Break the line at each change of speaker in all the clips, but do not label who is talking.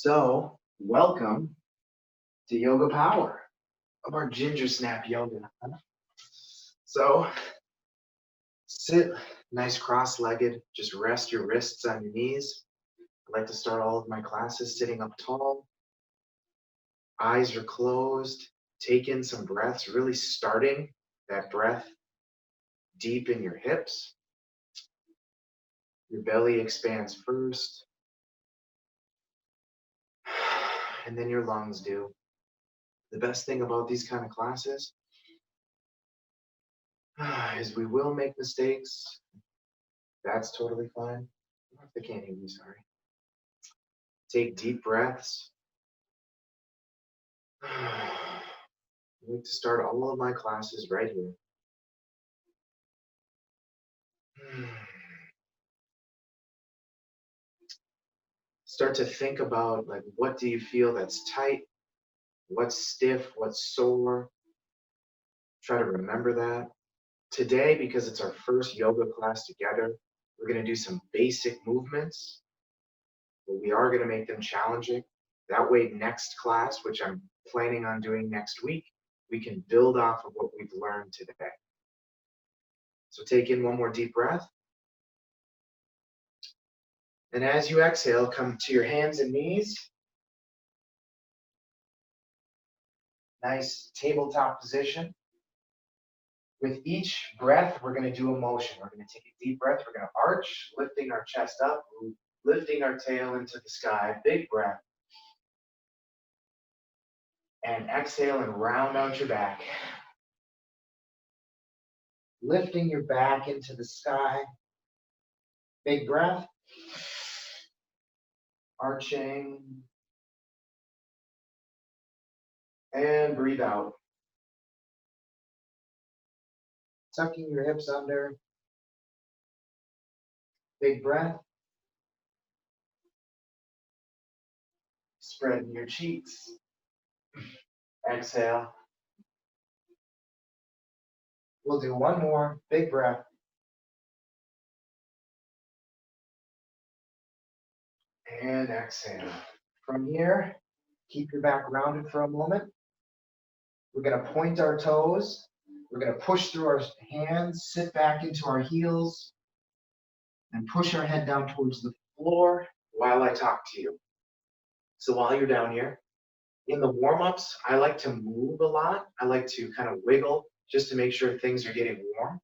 So, welcome to Yoga Power of our Ginger Snap Yoga. So, sit nice cross-legged, just rest your wrists on your knees. I like to start all of my classes sitting up tall. Eyes are closed. Take in some breaths, really starting that breath deep in your hips. Your belly expands first, and then your lungs do. The best thing about these kind of classes is we will make mistakes. That's totally fine. I can't hear you, sorry. Take deep breaths. I like to start all of my classes right here. Start to think about, like, what do you feel that's tight? What's stiff? What's sore? Try to remember that. Today, because it's our first yoga class together, we're going to do some basic movements, but we are going to make them challenging. That way, next class, which I'm planning on doing next week, we can build off of what we've learned today. So take in one more deep breath. And as you exhale, come to your hands and knees. Nice tabletop position. With each breath, we're going to do a motion. We're going to take a deep breath. We're going to arch, lifting our chest up, lifting our tail into the sky. Big breath. And exhale and round out your back. Lifting your back into the sky. Big breath. Arching. And breathe out. Tucking your hips under. Big breath. Spreading your cheeks. Exhale. We'll do one more. Big breath. And exhale. From here, keep your back rounded for a moment. We're going to point our toes. We're going to push through our hands, sit back into our heels, and push our head down towards the floor while I talk to you. So while you're down here, in the warm-ups, I like to move a lot. I like to kind of wiggle just to make sure things are getting warm.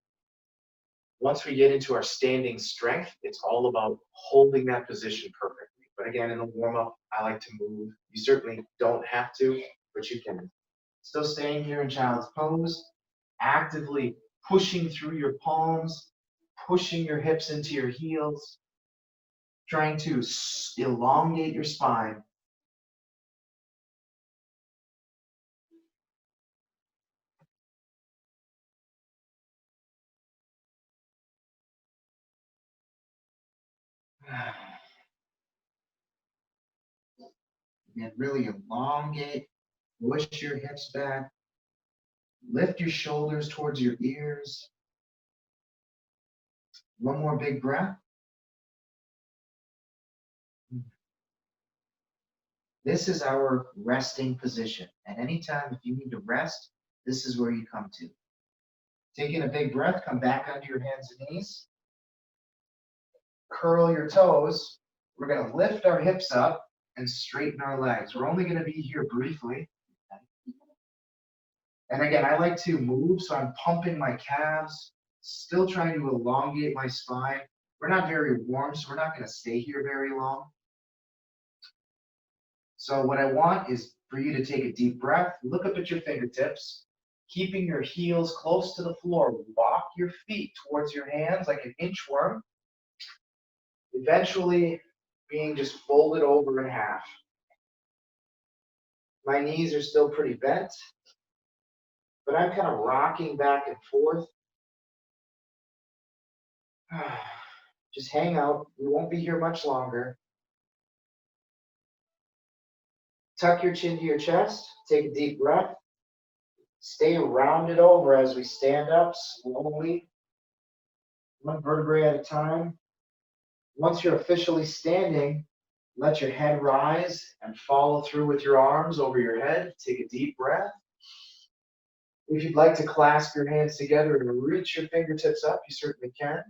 Once we get into our standing strength, it's all about holding that position perfectly. But again, in the warm-up, I like to move. You certainly don't have to, but you can. Still staying here in child's pose, actively pushing through your palms, pushing your hips into your heels, trying to elongate your spine. And really elongate, push your hips back, lift your shoulders towards your ears. One more big breath. This is our resting position. At any time, if you need to rest, this is where you come to. Taking a big breath, come back onto your hands and knees. Curl your toes. We're going to lift our hips up and straighten our legs. We're only going to be here briefly. And again, I like to move, so I'm pumping my calves, still trying to elongate my spine. We're not very warm, so we're not going to stay here very long. So what I want is for you to take a deep breath, look up at your fingertips, keeping your heels close to the floor. Walk your feet towards your hands like an inchworm, eventually being just folded over in half. My knees are still pretty bent, but I'm kind of rocking back and forth. Just hang out. We won't be here much longer. Tuck your chin to your chest. Take a deep breath. Stay rounded over as we stand up slowly, one vertebrae at a time. Once you're officially standing, Let your head rise and follow through with your arms over your head. Take a deep breath. If you'd like to clasp your hands together and reach your fingertips up, you certainly can.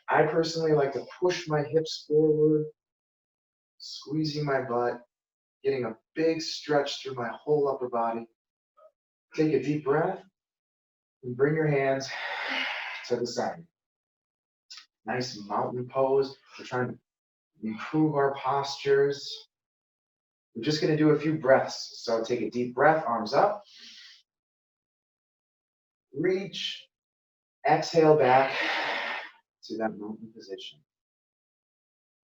I personally like to push my hips forward, squeezing my butt, getting a big stretch through my whole upper body. Take a deep breath and bring your hands to the side. Nice mountain pose. We're trying to improve our postures. We're just going to do a few breaths. So take a deep breath, arms up. Reach. Exhale back to that mountain position.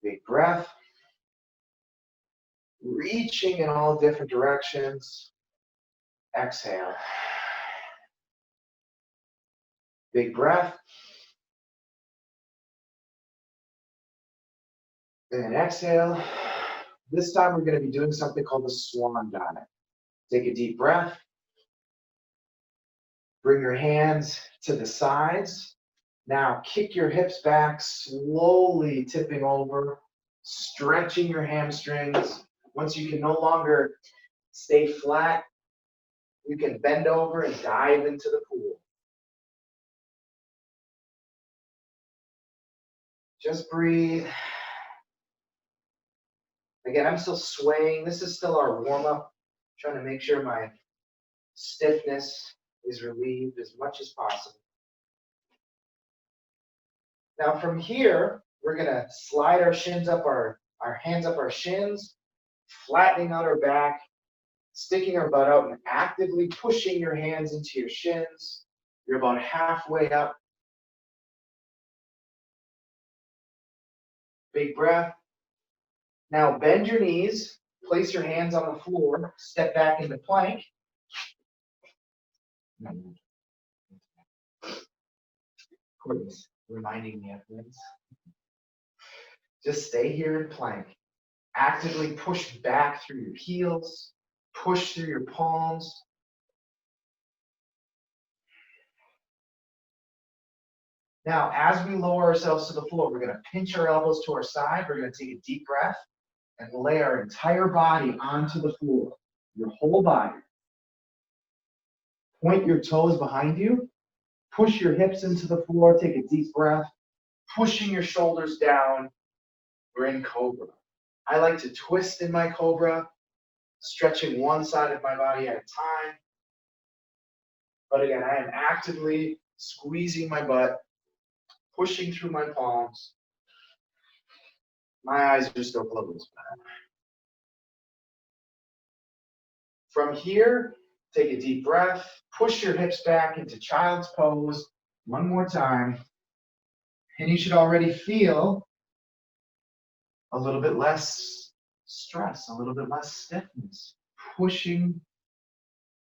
Big breath. Reaching in all different directions. Exhale. Big breath. And exhale. This time we're going to be doing something called the swan dive. Take a deep breath. Bring your hands to the sides. Now kick your hips back, slowly tipping over, stretching your hamstrings. Once you can no longer stay flat, you can bend over and dive into the pool. Just breathe. Again, I'm still swaying. This is still our warm-up. Trying to make sure my stiffness is relieved as much as possible. Now from here, we're gonna slide our shins up our hands up our shins, flattening out our back, sticking our butt out and actively pushing your hands into your shins. You're about halfway up. Big breath. Now bend your knees, place your hands on the floor, step back into plank. Courtney's reminding me of things. Just stay here in plank. Actively push back through your heels, push through your palms. Now, as we lower ourselves to the floor, we're gonna pinch our elbows to our side. We're gonna take a deep breath and lay our entire body onto the floor, your whole body. Point your toes behind you. Push your hips into the floor. Take a deep breath, pushing your shoulders down. We're in Cobra. I like to twist in my Cobra, stretching one side of my body at a time. But again, I am actively squeezing my butt, pushing through my palms. My eyes are still closed. From here, take a deep breath, push your hips back into child's pose one more time. And you should already feel a little bit less stress, a little bit less stiffness. Pushing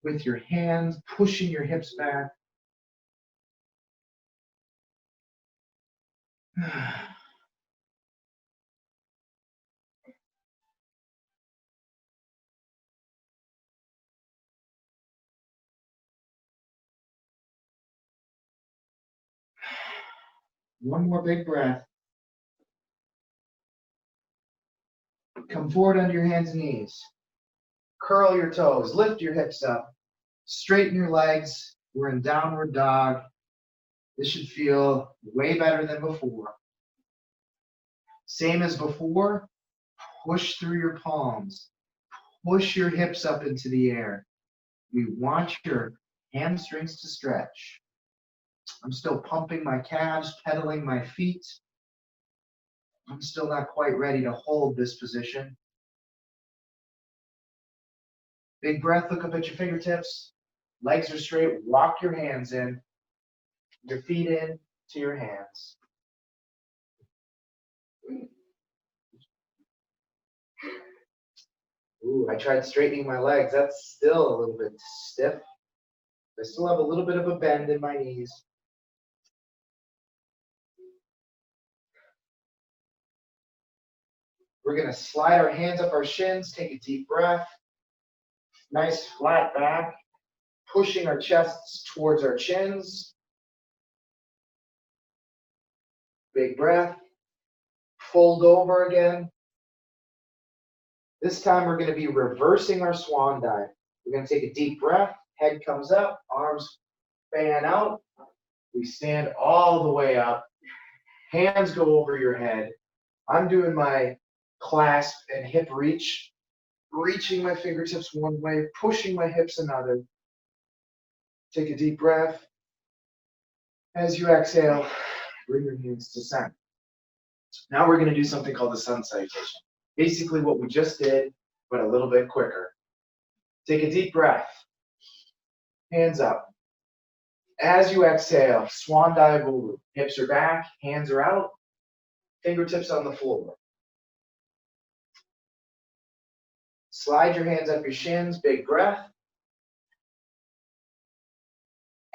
with your hands, pushing your hips back. One more big breath. Come forward under your hands and knees. Curl your toes, lift your hips up, straighten your legs. We're in downward dog. This should feel way better than before. Same as before, push through your palms, push your hips up into the air. We want your hamstrings to stretch. I'm still pumping my calves, pedaling my feet. I'm still not quite ready to hold this position. Big breath, look up at your fingertips. Legs are straight, walk your hands in, your feet in to your hands. Ooh, I tried straightening my legs. That's still a little bit stiff. I still have a little bit of a bend in my knees. We're gonna slide our hands up our shins, take a deep breath. Nice flat back, pushing our chests towards our chins. Big breath. Fold over again. This time we're going to be reversing our swan dive. We're going to take a deep breath, head comes up, arms fan out. We stand all the way up, hands go over your head. I'm doing my clasp and hip reach, reaching my fingertips one way, pushing my hips another. Take a deep breath. As you exhale, bring your hands to center. Now we're going to do something called the sun salutation. Basically what we just did, but a little bit quicker. Take a deep breath. Hands up. As you exhale, swan dive over. Hips are back, hands are out, fingertips on the floor. Slide your hands up your shins, big breath.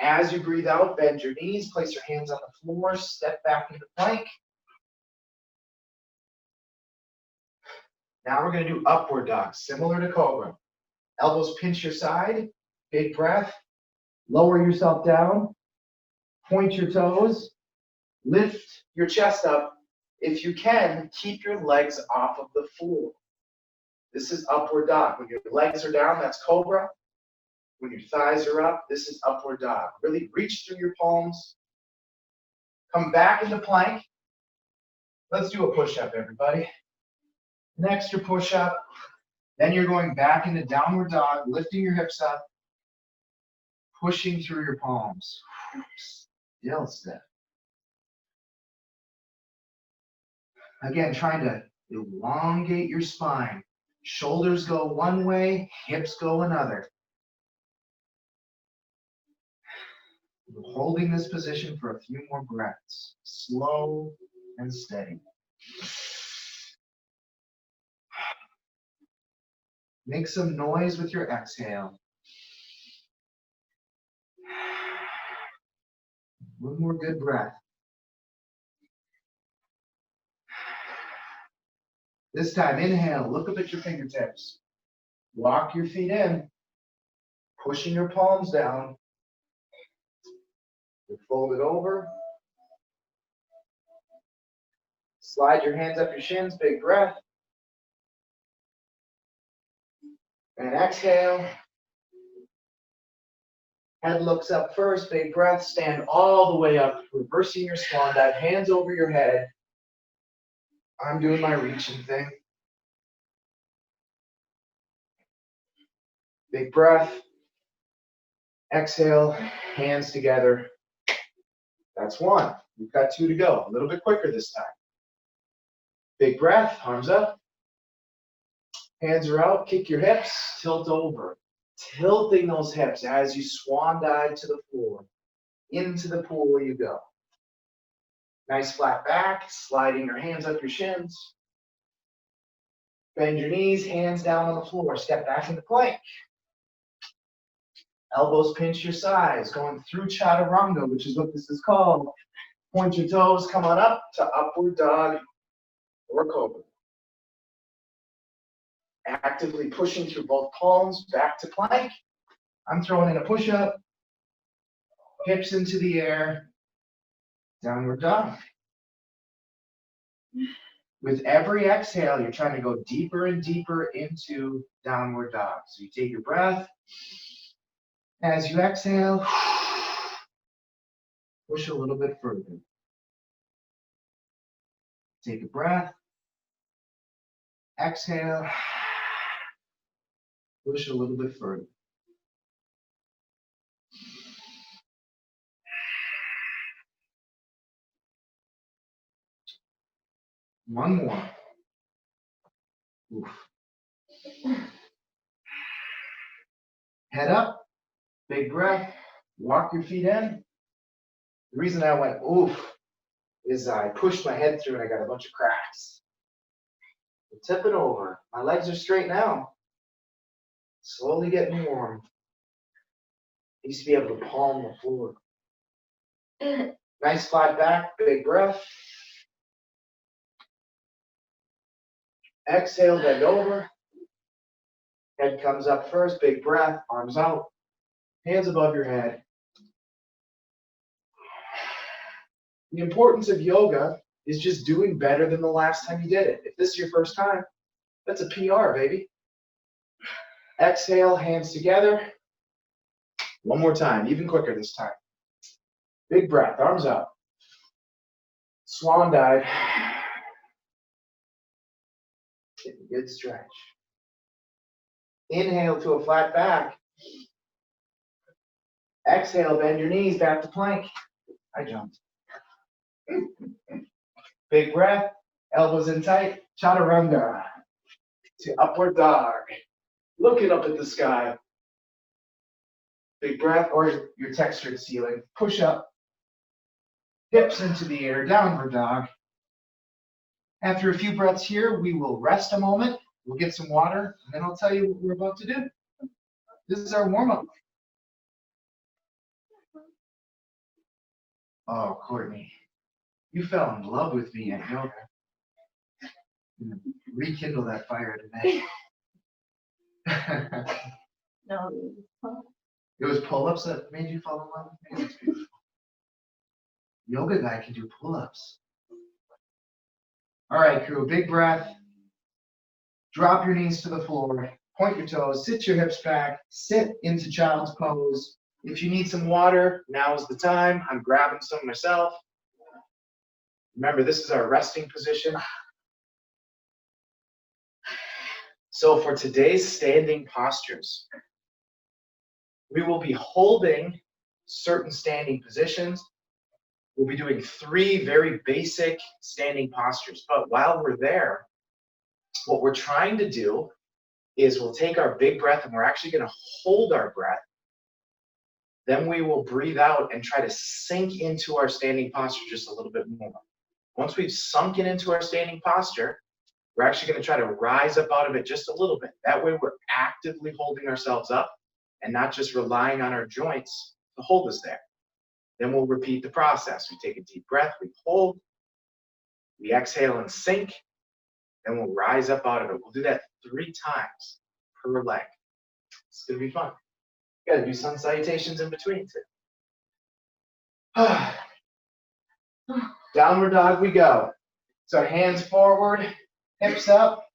As you breathe out, bend your knees, place your hands on the floor, step back into plank. Now we're going to do upward dog, similar to cobra. Elbows pinch your side, big breath. Lower yourself down, point your toes, lift your chest up. If you can, keep your legs off of the floor. This is upward dog. When your legs are down, that's cobra. When your thighs are up, this is upward dog. Really reach through your palms. Come back into plank. Let's do a push-up, everybody. An extra push-up. Then you're going back into downward dog, lifting your hips up, pushing through your palms. Still step. Again, trying to elongate your spine. Shoulders go one way, hips go another. We're holding this position for a few more breaths. Slow and steady. Make some noise with your exhale. One more good breath. This time, inhale, look up at your fingertips. Walk your feet in, pushing your palms down. Fold it over. Slide your hands up your shins, big breath. And exhale. Head looks up first, big breath. Stand all the way up, reversing your swan dive, hands over your head. I'm doing my reaching thing. Big breath. Exhale, hands together. That's one. We've got two to go. A little bit quicker this time. Big breath, arms up. Hands are out, kick your hips, tilt over. Tilting those hips as you swan dive to the floor. Into the pool you go. Nice flat back, sliding your hands up your shins. Bend your knees, hands down on the floor. Step back into plank. Elbows pinch your sides, going through chaturanga, which is what this is called. Point your toes, come on up to upward dog or cobra. Actively pushing through both palms, back to plank. I'm throwing in a push-up. Hips into the air. Downward dog. With every exhale, you're trying to go deeper and deeper into downward dog. So you take your breath. As you exhale, push a little bit further. Take a breath. Exhale. Push a little bit further. One more. Oof. Head up, big breath, walk your feet in. The reason I went oof is I pushed my head through and I got a bunch of cracks. Tip it over. My legs are straight now. Slowly getting warm. I used to be able to palm the floor. Nice flat back, big breath. Exhale, bend over. Head comes up first, big breath, arms out, hands above your head. The importance of yoga is just doing better than the last time you did it. If this is your first time, That's a PR, baby. Exhale, hands together. One more time, even quicker this time. Big breath, arms up. Swan dive. Get a good stretch. Inhale to a flat back. Exhale, bend your knees, back to plank. I jumped. Big breath, elbows in tight. Chaturanga to upward dog. Looking up at the sky. Big breath, or your textured ceiling. Push up. Hips into the air, downward dog. After a few breaths here, we will rest a moment. We'll get some water, and then I'll tell you what we're about to do. This is our warm-up. Oh, Courtney, you fell in love with me at yoga. Rekindle that fire today.
No.
It was pull-ups that made you fall in love with me? That's beautiful. Yoga guy can do pull-ups. All right, crew, big breath. Drop your knees to the floor. Point your toes. Sit your hips back. Sit into child's pose. If you need some water, now is the time. I'm grabbing some myself. Remember, this is our resting position. So for today's standing postures, we will be holding certain standing positions. We'll be doing 3 very basic standing postures. But while we're there, what we're trying to do is we'll take our big breath and we're actually going to hold our breath. Then we will breathe out and try to sink into our standing posture just a little bit more. Once we've sunken into our standing posture, we're actually going to try to rise up out of it just a little bit. That way we're actively holding ourselves up and not just relying on our joints to hold us there. Then we'll repeat the process. We take a deep breath, we hold, we exhale and sink, then we'll rise up out of it. We'll do that 3 times per leg. It's going to be fun. You got to do sun salutations in between too. Downward dog we go. So hands forward, hips up.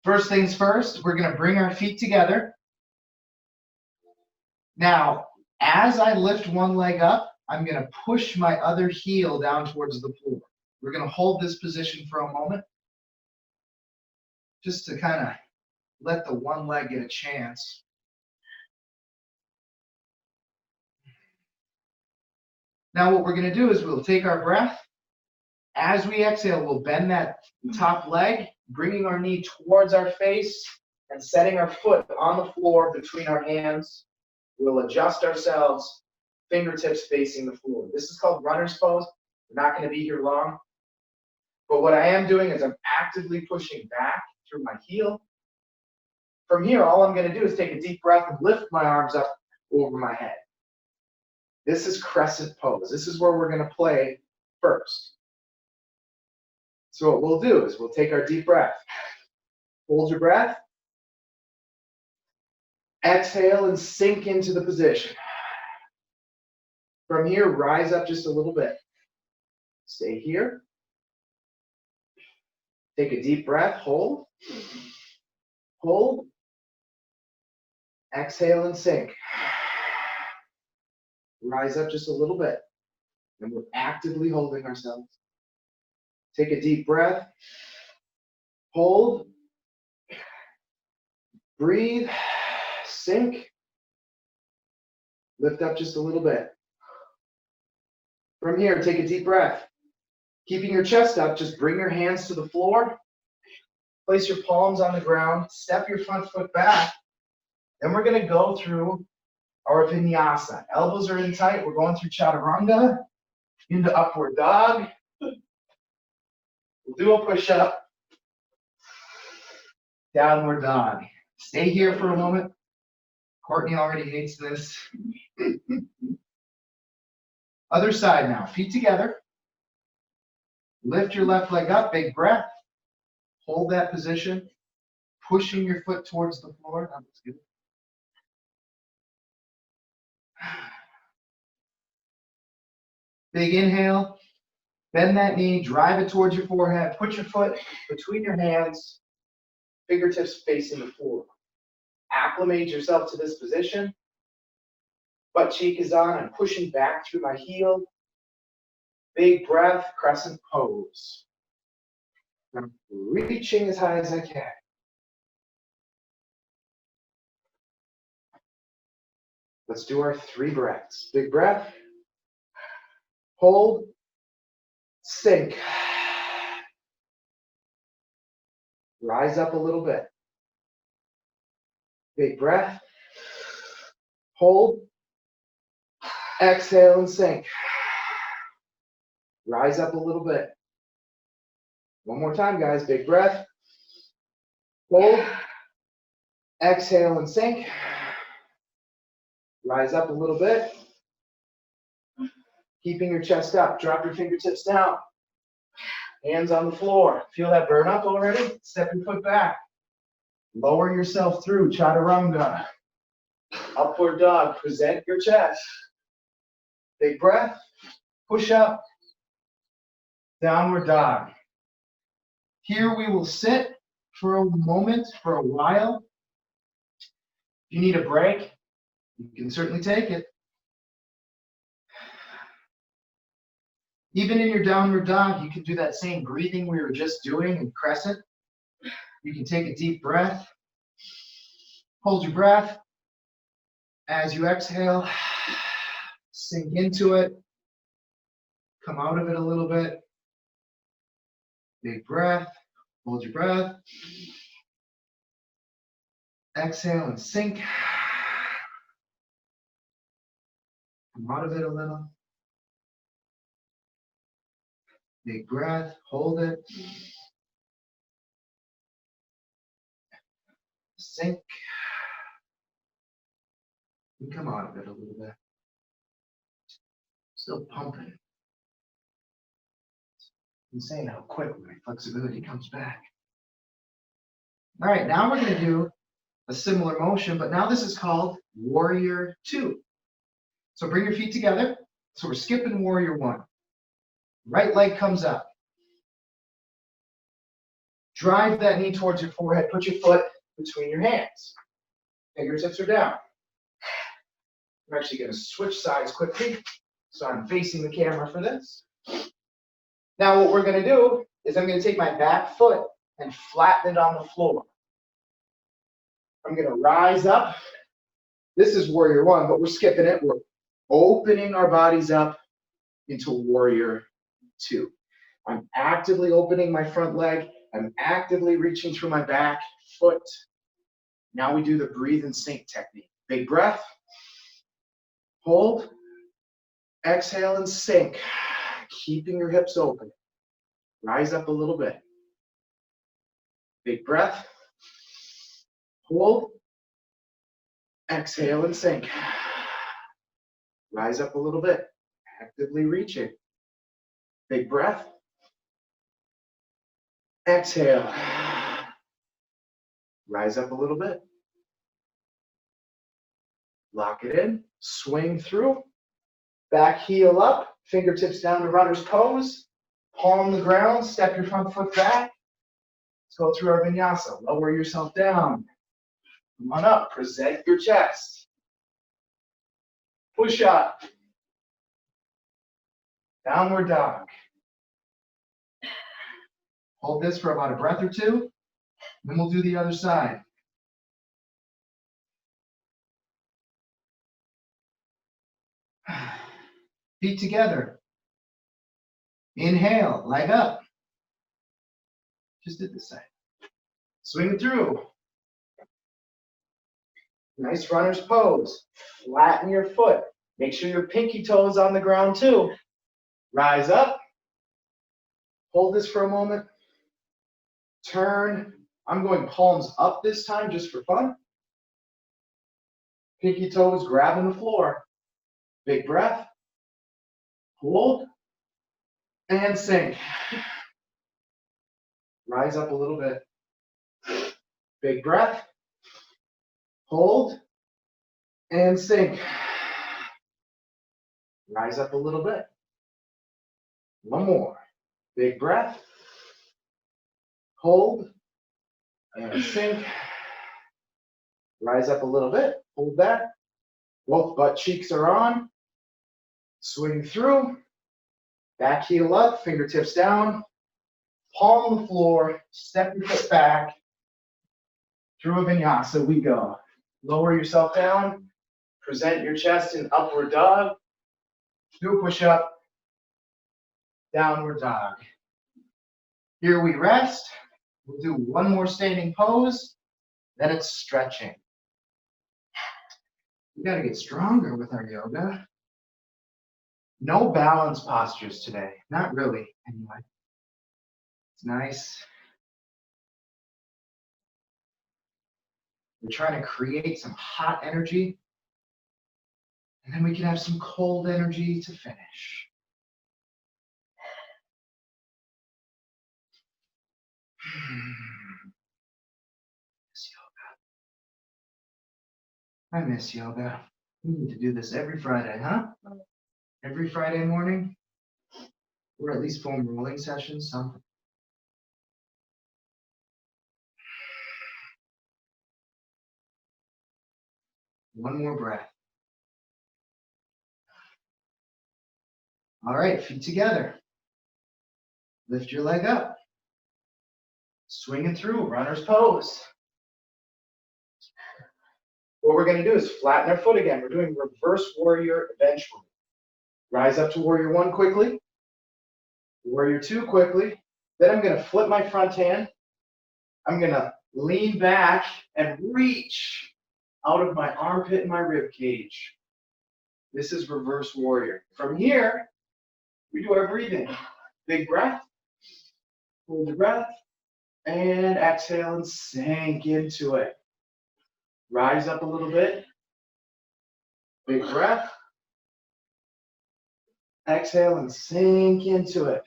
First things first, we're going to bring our feet together. Now, as I lift one leg up, I'm going to push my other heel down towards the floor. We're going to hold this position for a moment, just to kind of let the one leg get a chance. Now what we're going to do is we'll take our breath. As we exhale, we'll bend that top leg, bringing our knee towards our face and setting our foot on the floor between our hands. We'll adjust ourselves, fingertips facing the floor. This is called runner's pose. We're not going to be here long. But what I am doing is I'm actively pushing back through my heel. From here, all I'm going to do is take a deep breath and lift my arms up over my head. This is crescent pose. This is where we're going to play first. So what we'll do is we'll take our deep breath. Hold your breath. Exhale and sink into the position. From here, rise up just a little bit. Stay here. Take a deep breath. Hold. Hold. Exhale and sink. Rise up just a little bit. And we're actively holding ourselves. Take a deep breath. Hold. Breathe. Sink. Lift up just a little bit. From here, take a deep breath. Keeping your chest up, just bring your hands to the floor. Place your palms on the ground. Step your front foot back. Then we're going to go through our vinyasa. Elbows are in tight. We're going through chaturanga into upward dog. We'll do a push-up. Downward dog. Stay here for a moment. Courtney already hates this. Other side now. Feet together. Lift your left leg up. Big breath. Hold that position. Pushing your foot towards the floor. That looks good. Big inhale. Bend that knee. Drive it towards your forehead. Put your foot between your hands. fingertips facing the floor. Acclimate yourself to this position. Butt cheek is on. I'm pushing back through my heel. Big breath, crescent pose. I'm reaching as high as I can. Let's do our 3 breaths. Big breath. Hold. Sink. Rise up a little bit. Big breath. Hold. Exhale and sink. Rise up a little bit. One more time, guys. Big breath. Hold. Exhale and sink. Rise up a little bit. Keeping your chest up. Drop your fingertips down. Hands on the floor. Feel that burn up already? Step your foot back. Lower yourself through chaturanga. Upward dog. Present your chest. Big breath. Push up. Downward dog. Here we will sit for a moment, for a while. If you need a break, you can certainly take it. Even in your downward dog, you can do that same breathing we were just doing in crescent. You can take a deep breath. Hold your breath. As you exhale, sink into it. Come out of it a little bit. Big breath. Hold your breath. Exhale and sink. Come out of it a little. Big breath. Hold it. Sink. And come out of it a little bit. Still pumping. Insane how quick my flexibility comes back. All right, now we're going to do a similar motion, but now this is called Warrior 2. So bring your feet together. So we're skipping Warrior 1. Right leg comes up. Drive that knee towards your forehead. Put your foot between your hands. Fingertips are down. I'm actually going to switch sides quickly, so I'm facing the camera for this. Now what we're going to do is I'm going to take my back foot and flatten it on the floor. I'm going to rise up. This is Warrior 1, but we're skipping it. We're opening our bodies up into Warrior 2. I'm actively opening my front leg. I'm actively reaching through my back foot. Now we do the breathe and sink technique. Big breath. Hold. Exhale and sink. Keeping your hips open. Rise up a little bit. Big breath. Hold. Exhale and sink. Rise up a little bit. Actively reaching. Big breath. Exhale. Rise up a little bit. Lock it in. Swing through. Back heel up. Fingertips down to runner's pose. Palm the ground. Step your front foot back. Let's go through our vinyasa. Lower yourself down. Come on up. Present your chest. Push up. Downward dog. Hold this for about a breath or two. Then we'll do the other side. Feet together. Inhale, leg up. Just did this side. Swing through. Nice runner's pose. Flatten your foot. Make sure your pinky toe is on the ground too. Rise up. Hold this for a moment. Turn. I'm going palms up this time just for fun. Pinky toes grabbing the floor. Big breath. Hold. And sink. Rise up a little bit. Big breath. Hold. And sink. Rise up a little bit. One more. Big breath. Hold. And sink. Rise up a little bit, hold that. Both butt cheeks are on. Swing through. Back heel up, fingertips down. Palm the floor, step your foot back. Through a vinyasa we go. Lower yourself down. Present your chest in upward dog. Do a push-up. Downward dog. Here we rest. We'll do one more standing pose. Then it's stretching. We got to get stronger with our yoga. No balance postures today. Not really, anyway. It's nice. We're trying to create some hot energy. And then we can have some cold energy to finish. I miss yoga. We need to do this every Friday, huh? Every Friday morning? Or at least foam rolling sessions, something. One more breath. All right, feet together. Lift your leg up. Swing it through, runner's pose. What we're going to do is flatten our foot again. We're doing reverse warrior eventually. Rise up to warrior one quickly. Warrior two quickly. Then I'm going to flip my front hand. I'm going to lean back and reach out of my armpit and my rib cage. This is reverse warrior. From here, we do our breathing. Big breath. Hold the breath. And exhale and sink into it. Rise up a little bit. Big breath. Exhale and sink into it.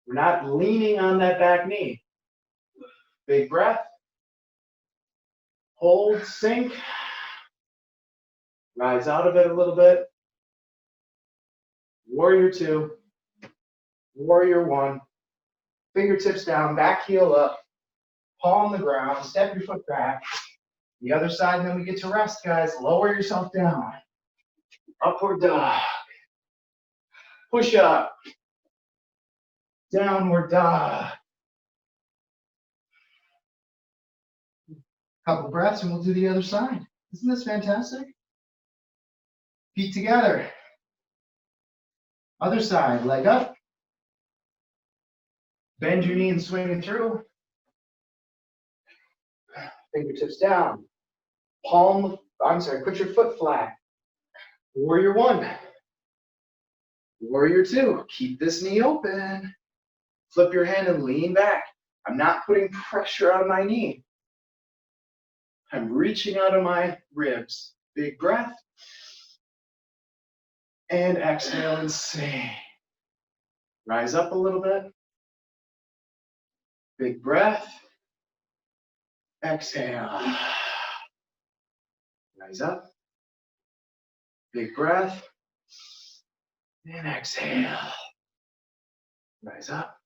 We're not leaning on that back knee. Big breath. Hold, sink. Rise out of it a little bit. Warrior two. Warrior one. Fingertips down, back heel up. Palm the ground, step your foot back. The other side, and then we get to rest, guys. Lower yourself down. Upward dog. Push up. Downward dog. Couple breaths and we'll do the other side. Isn't this fantastic? Feet together. Other side, leg up. Bend your knee and swing it through. Fingertips down. Put your foot flat. Warrior one. Warrior two. Keep this knee open. Flip your hand and lean back. I'm not putting pressure on my knee. I'm reaching out of my ribs. Big breath. And exhale and sink. Rise up a little bit. Big breath. Exhale. Rise up. Big breath. And exhale. Rise up.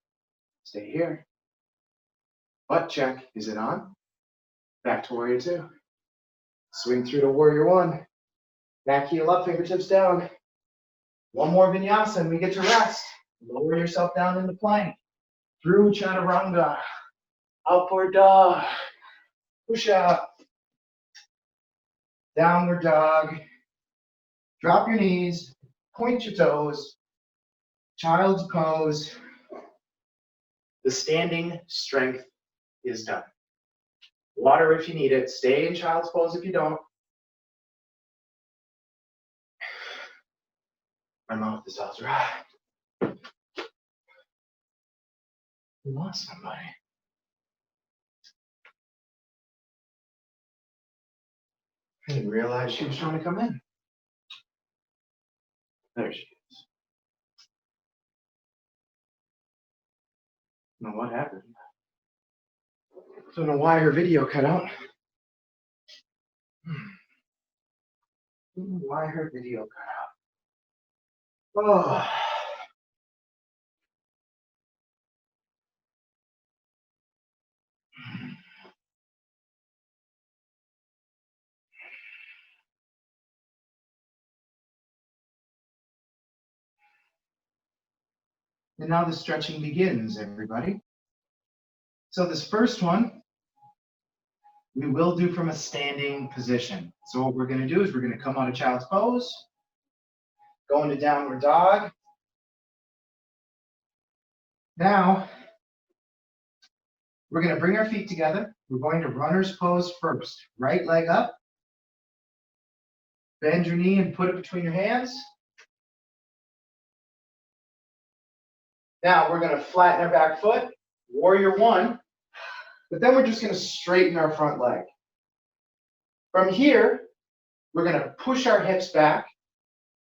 Stay here. Butt check. Is it on? Back to warrior two. Swing through to warrior one. Back heel up, fingertips down. One more vinyasa and we get to rest. Lower yourself down into plank. Through chaturanga. Upward dog. Push up. Downward dog. Drop your knees. Point your toes. Child's pose. The standing strength is done. Water if you need it. Stay in child's pose if you don't. My mouth is all dry. I lost somebody. I didn't realize she was trying to come in. There she is. I don't know what happened. Don't know why her video cut out. Don't know why her video cut out. Oh. And now the stretching begins, everybody. So this first one, we will do from a standing position. So what we're going to do is we're going to come out of child's pose, go into downward dog. Now, we're going to bring our feet together. We're going to runner's pose first. Right leg up. Bend your knee and put it between your hands. Now, we're going to flatten our back foot, warrior one. But then we're just going to straighten our front leg. From here, we're going to push our hips back.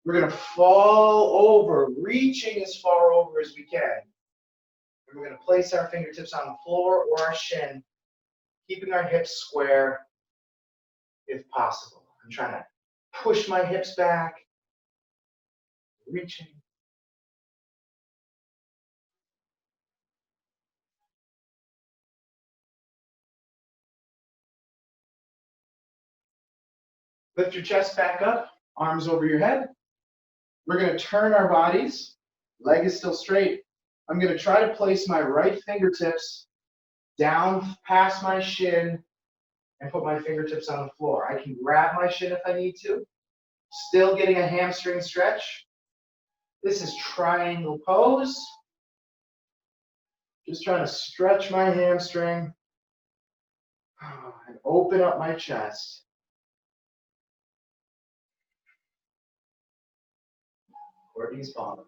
We're going to fall over, reaching as far over as we can. And we're going to place our fingertips on the floor or our shin, keeping our hips square if possible. I'm trying to push my hips back, reaching. Lift your chest back up, arms over your head. We're going to turn our bodies. Leg is still straight. I'm going to try to place my right fingertips down past my shin and put my fingertips on the floor. I can grab my shin if I need to. Still getting a hamstring stretch. This is triangle pose. Just trying to stretch my hamstring and open up my chest. Courtney's bottom.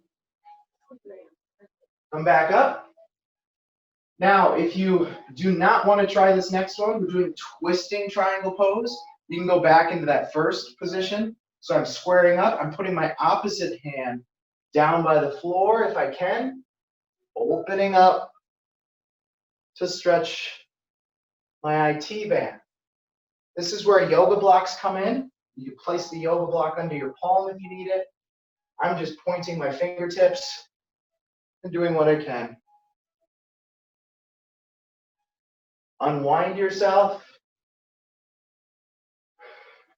Come back up. Now, if you do not want to try this next one, we're doing twisting triangle pose. You can go back into that first position. So I'm squaring up. I'm putting my opposite hand down by the floor if I can. Opening up to stretch my IT band. This is where yoga blocks come in. You place the yoga block under your palm if you need it. I'm just pointing my fingertips and doing what I can. Unwind yourself.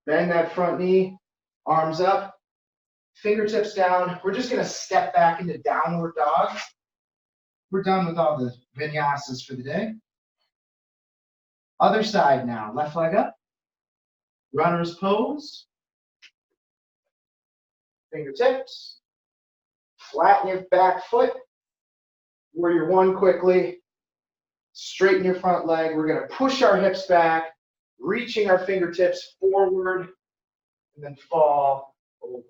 Bend that front knee, arms up, fingertips down. We're just going to step back into downward dog. We're done with all the vinyasas for the day. Other side now, left leg up. Runner's pose. Fingertips. Flatten your back foot. Warrior one quickly. Straighten your front leg. We're going to push our hips back, reaching our fingertips forward, and then fall over.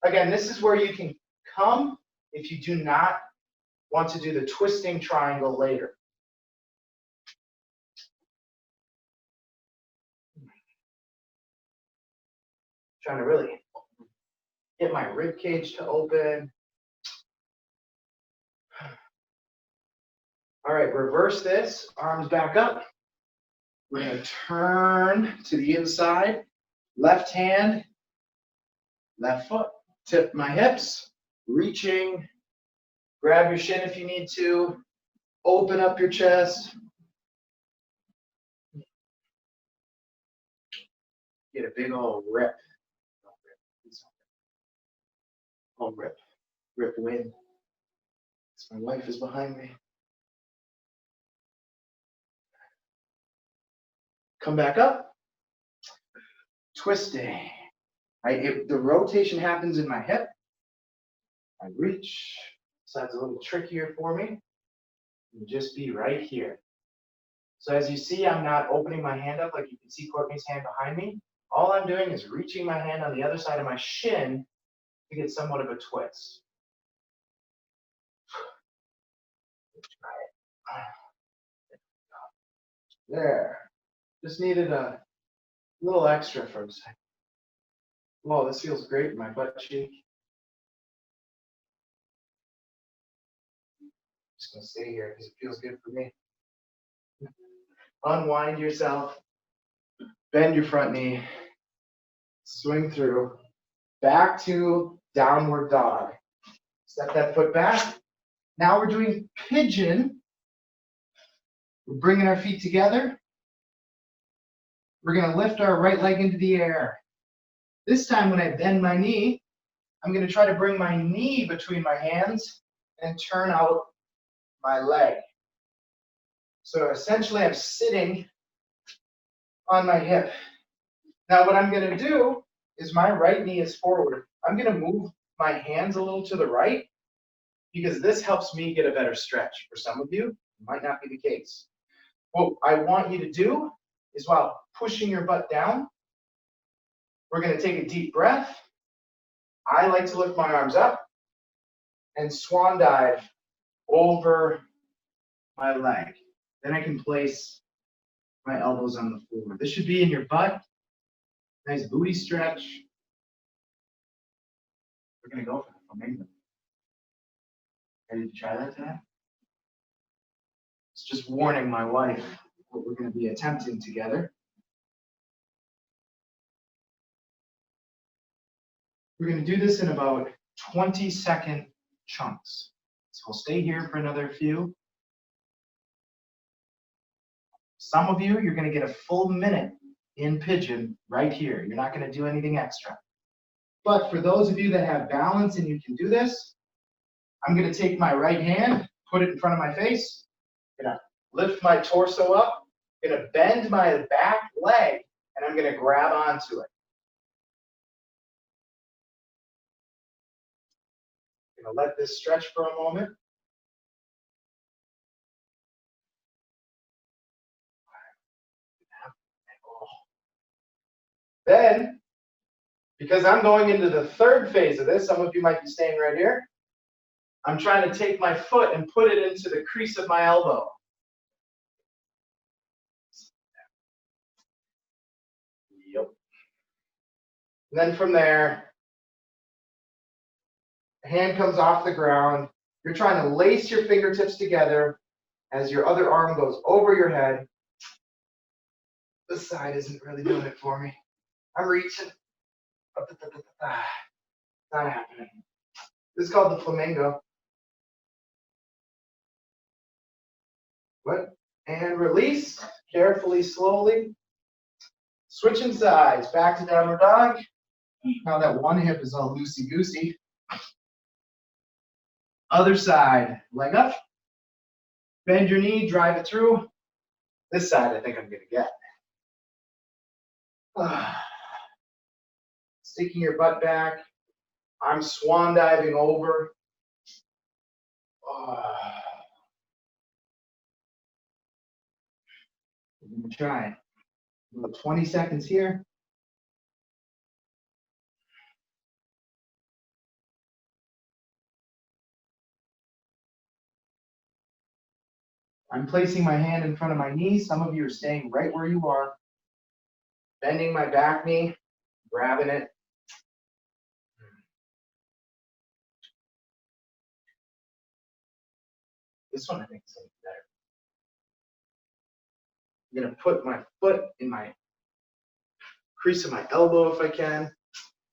Again, this is where you can come if you do not want to do the twisting triangle later. Trying to really get my rib cage to open. All right, reverse this, arms back up. We're going to turn to the inside, left hand, left foot, tip my hips, reaching, grab your shin if you need to, open up your chest. Get a big old rip. Oh, rip. Rip wind. My wife is behind me. Come back up. Twisting. The rotation happens in my hip. I reach. So that's a little trickier for me. And just be right here. So as you see, I'm not opening my hand up like you can see Courtney's hand behind me. All I'm doing is reaching my hand on the other side of my shin to get somewhat of a twist. There. Just needed a little extra for a second. Whoa, this feels great in my butt cheek. Just gonna stay here because it feels good for me. Unwind yourself. Bend your front knee. Swing through. Back to downward dog. Step that foot back. Now we're doing pigeon. We're bringing our feet together. We're going to lift our right leg into the air. This time when I bend my knee, I'm going to try to bring my knee between my hands and turn out my leg. So essentially I'm sitting on my hip. Now what I'm going to do is my right knee is forward. I'm going to move my hands a little to the right because this helps me get a better stretch. For some of you, it might not be the case. What I want you to do is while pushing your butt down, we're going to take a deep breath. I like to lift my arms up and swan dive over my leg. Then I can place my elbows on the floor. This should be in your butt. Nice booty stretch. We're going to go for the flamingo. Ready to try that today? It's just warning my wife what we're going to be attempting together. We're going to do this in about 20-second chunks. So we'll stay here for another few. Some of you, you're going to get a full minute in pigeon right here. You're not going to do anything extra. But for those of you that have balance and you can do this, I'm going to take my right hand, put it in front of my face, going to lift my torso up, going to bend my back leg, and I'm going to grab onto it. Going to let this stretch for a moment. Then, because I'm going into the third phase of this, some of you might be staying right here, I'm trying to take my foot and put it into the crease of my elbow. Yep. And then from there, the hand comes off the ground. You're trying to lace your fingertips together as your other arm goes over your head. This side isn't really doing it for me. I'm reaching. Not happening. This is called the flamingo. What? And release, carefully, slowly. Switching sides, back to downward dog. Now that one hip is all loosey-goosey. Other side, leg up. Bend your knee, drive it through. This side I think I'm gonna get. Sticking your butt back. I'm swan diving over. I'm gonna try it. About 20 seconds here. I'm placing my hand in front of my knee. Some of you are staying right where you are. Bending my back knee, grabbing it. This one I think is better. I'm gonna put my foot in my crease of my elbow if I can.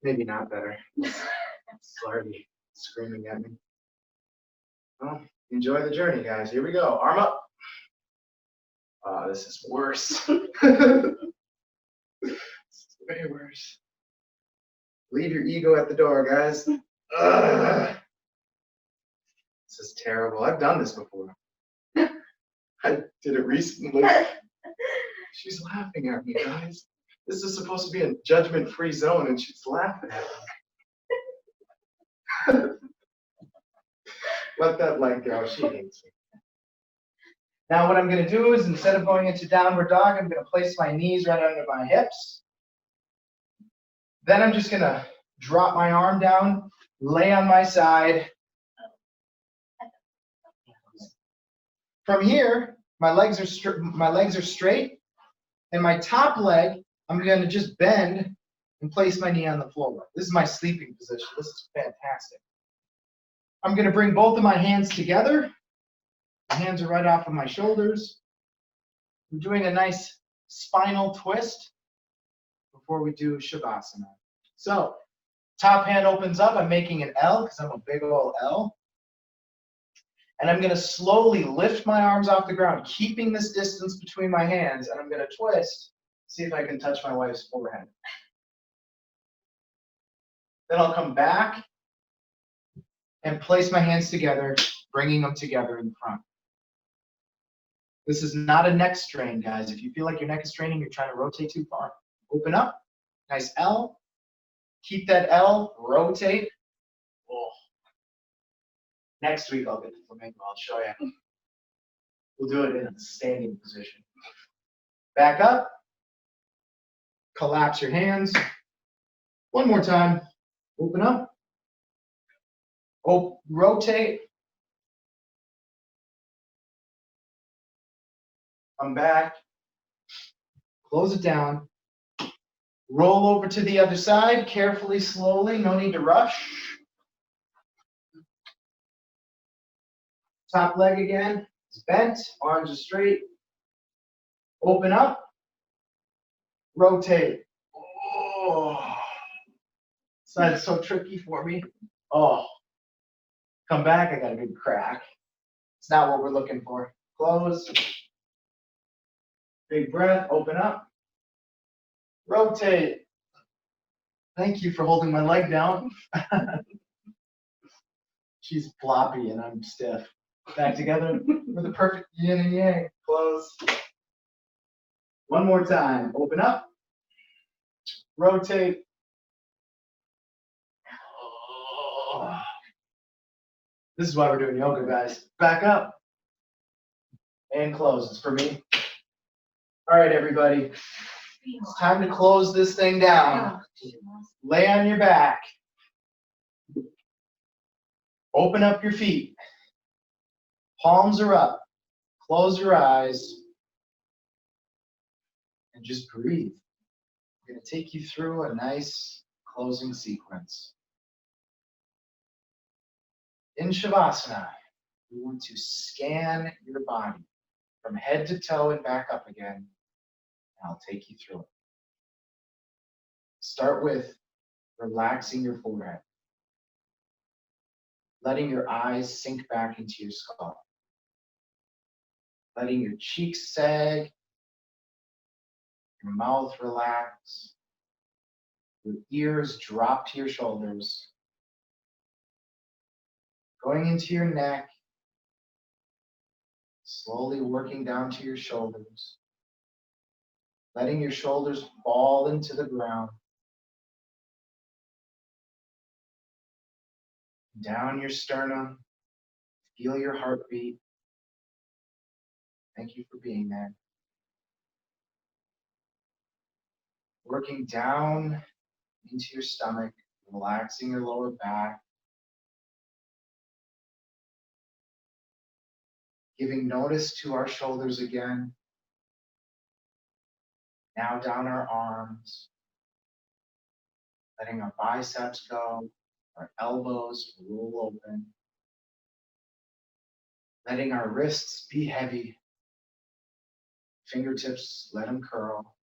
Maybe not better. It's already screaming at me. Well, enjoy the journey, guys. Here we go. Arm up. Oh, this is worse. This is way worse. Leave your ego at the door, guys. Ugh. This is terrible. I've done this before. I did it recently. She's laughing at me, guys. This is supposed to be a judgment-free zone, and she's laughing at me. Let that leg go. She hates me. Now what I'm going to do is, instead of going into downward dog, I'm going to place my knees right under my hips. Then I'm just going to drop my arm down, lay on my side. From here, my legs are straight, and my top leg, I'm going to just bend and place my knee on the floor. This is my sleeping position. This is fantastic. I'm going to bring both of my hands together. My hands are right off of my shoulders. I'm doing a nice spinal twist before we do Shavasana. So, top hand opens up. I'm making an L because I'm a big old L. And I'm going to slowly lift my arms off the ground, keeping this distance between my hands, and I'm going to twist, see if I can touch my wife's forehead. Then I'll come back and place my hands together bringing them together in front. This is not a neck strain, guys. If you feel like your neck is straining, you're trying to rotate too far. Open up, nice L. Keep that L, rotate. Oh. Next week I'll get the flamingo, I'll show you. We'll do it in a standing position. Back up, collapse your hands. One more time, open up. Rotate. Come back, close it down. Roll over to the other side, carefully, slowly, no need to rush. Top leg again, is bent, arms are straight. Open up, rotate. Oh, side's so tricky for me. Oh, come back, I got a good crack. It's not what we're looking for. Close. Big breath, open up. Rotate. Thank you for holding my leg down. She's floppy and I'm stiff. Back together with the perfect yin and yang. Close. One more time. Open up. Rotate. Oh. This is why we're doing yoga, guys. Back up. And close. It's for me. All right, everybody. It's time to close this thing down. Lay on your back. Open up your feet. Palms are up. Close your eyes. And just breathe. I'm going to take you through a nice closing sequence. In Shavasana, we want to scan your body from head to toe and back up again. And I'll take you through it. Start with relaxing your forehead, letting your eyes sink back into your skull, letting your cheeks sag, your mouth relax, your ears drop to your shoulders, going into your neck, slowly working down to your shoulders, letting your shoulders fall into the ground, down your sternum, feel your heartbeat. Thank you for being there. Working down into your stomach, relaxing your lower back, giving notice to our shoulders again. Now down our arms, letting our biceps go, our elbows roll open, letting our wrists be heavy, fingertips, let them curl.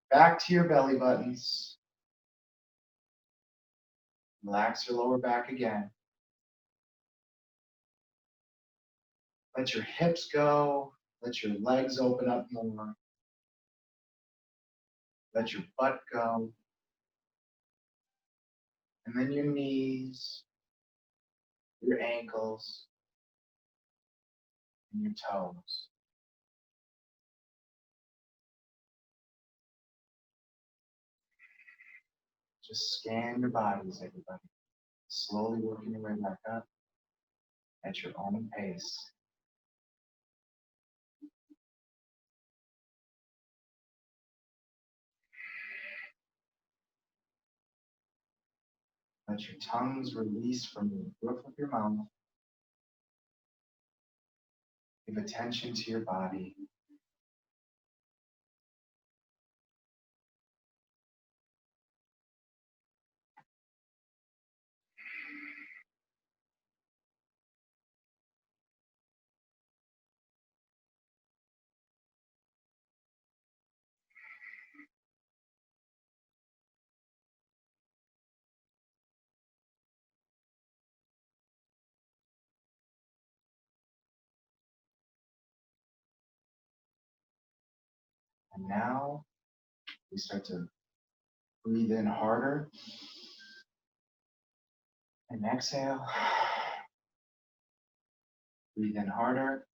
Back to your belly buttons. Relax your lower back again. Let your hips go. Let your legs open up more. Let your butt go. And then your knees, your ankles, and your toes. Just scan your bodies, everybody. Slowly working your way back up at your own pace. Let your tongues release from the roof of your mouth. Give attention to your body. And now we start to breathe in harder. And exhale. Breathe in harder.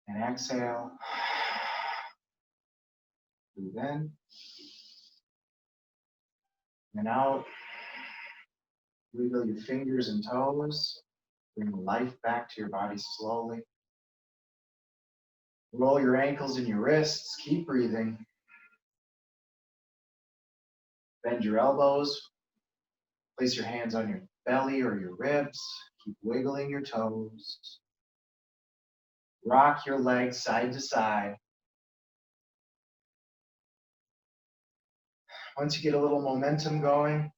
And exhale. Breathe in. And out. Wiggle your fingers and toes. Bring life back to your body slowly. Roll your ankles and your wrists. Keep breathing. Bend your elbows. Place your hands on your belly or your ribs. Keep wiggling your toes. Rock your legs side to side. Once you get a little momentum going,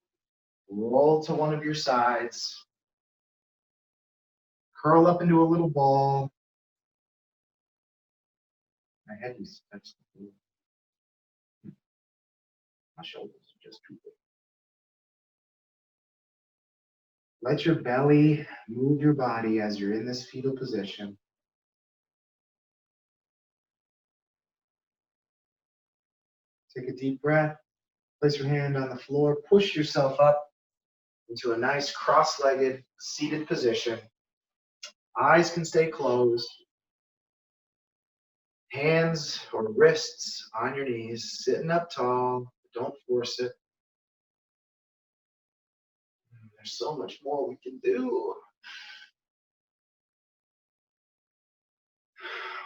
roll to one of your sides. Curl up into a little ball. My head is touched the floor. My shoulders are just too big. Let your belly move your body as you're in this fetal position. Take a deep breath. Place your hand on the floor. Push yourself up into a nice cross-legged seated position. Eyes can stay closed. Hands or wrists on your knees, sitting up tall. Don't force it. There's so much more we can do.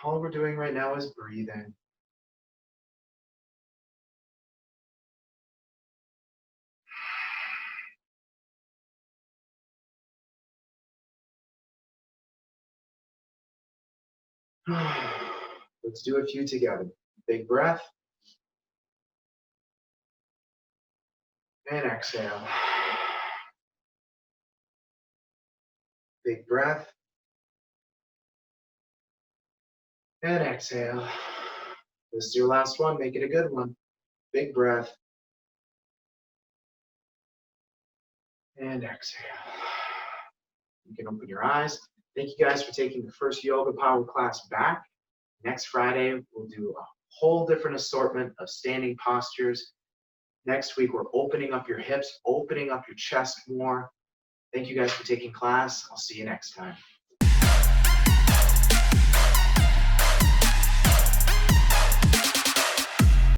All we're doing right now is breathing. Let's do a few together. Big breath. And exhale. Big breath. And exhale. This is your last one. Make it a good one. Big breath. And exhale. You can open your eyes. Thank you guys for taking the first Yoga Power class back. Next Friday, we'll do a whole different assortment of standing postures. Next week, we're opening up your hips, opening up your chest more. Thank you guys for taking class. I'll see you next time.